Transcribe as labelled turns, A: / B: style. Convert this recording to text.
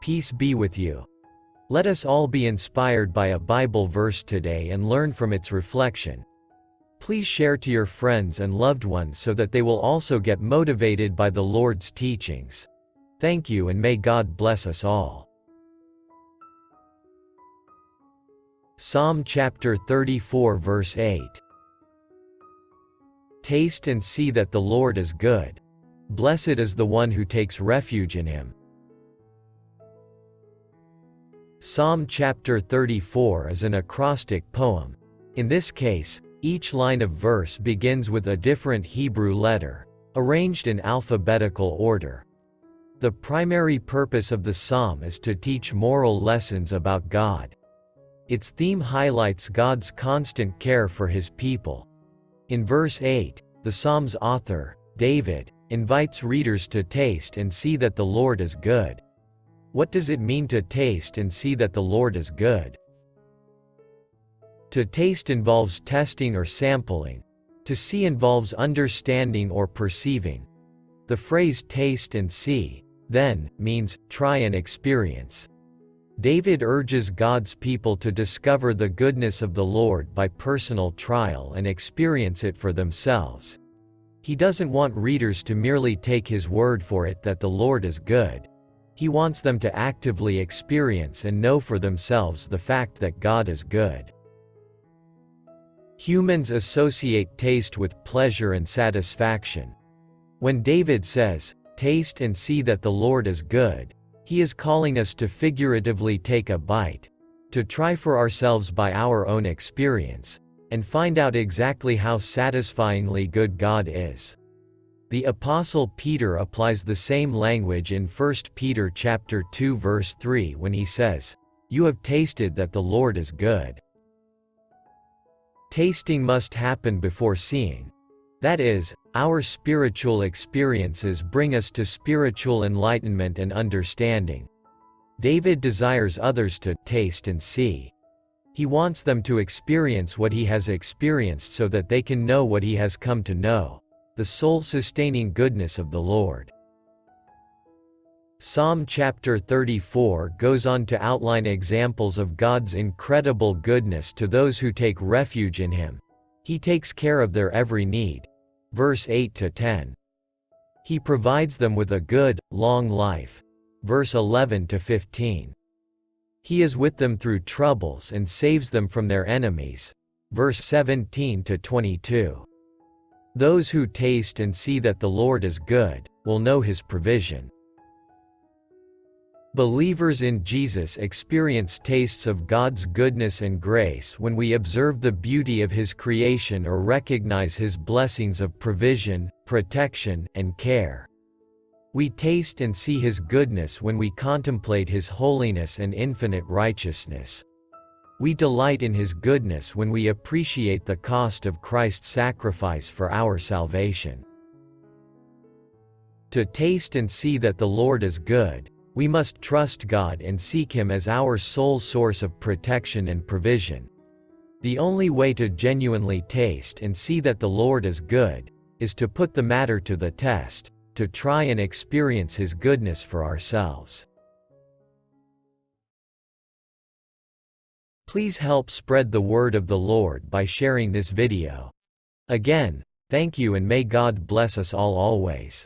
A: Peace be with you. Let us all be inspired by a Bible verse today and learn from its reflection. Please share to your friends and loved ones so that they will also get motivated by the Lord's teachings. Thank you, and may God bless us all. Psalm chapter 34 verse 8. Taste and see that the Lord is good. Blessed is the one who takes refuge in him. Psalm chapter 34 is an acrostic poem. In this case, each line of verse begins with a different Hebrew letter, arranged in alphabetical order. The primary purpose of the psalm is to teach moral lessons about God. Its theme highlights God's constant care for his people. In verse 8, the psalm's author, David, invites readers to taste and see that the Lord is good. What does it mean to taste and see that the Lord is good? To taste involves testing or sampling. To see involves understanding or perceiving. The phrase taste and see, then, means try and experience. David urges God's people to discover the goodness of the Lord by personal trial and experience it for themselves. He doesn't want readers to merely take his word for it that the Lord is good. He wants them to actively experience and know for themselves the fact that God is good. Humans associate taste with pleasure and satisfaction. When David says, "Taste and see that the Lord is good," he is calling us to figuratively take a bite, to try for ourselves by our own experience, and find out exactly how satisfyingly good God is. The Apostle Peter applies the same language in 1 Peter chapter 2 verse 3 when he says, "You have tasted that the Lord is good." Tasting must happen before seeing. That is, our spiritual experiences bring us to spiritual enlightenment and understanding. David desires others to taste and see. He wants them to experience what he has experienced so that they can know what he has come to know, the soul-sustaining goodness of the Lord. Psalm chapter 34 goes on to outline examples of God's incredible goodness to those who take refuge in him. He takes care of their every need. Verse 8 to 10. He provides them with a good, long life. Verse 11 to 15. He is with them through troubles and saves them from their enemies. Verse 17 to 22. Those who taste and see that the Lord is good will know his provision. Believers in Jesus experience tastes of God's goodness and grace when we observe the beauty of his creation or recognize his blessings of provision, protection, and care. We taste and see his goodness when we contemplate his holiness and infinite righteousness. We delight in his goodness when we appreciate the cost of Christ's sacrifice for our salvation. To taste and see that the Lord is good, we must trust God and seek him as our sole source of protection and provision. The only way to genuinely taste and see that the Lord is good is to put the matter to the test, to try and experience his goodness for ourselves. Please help spread the word of the Lord by sharing this video. Again, thank you, and may God bless us all always.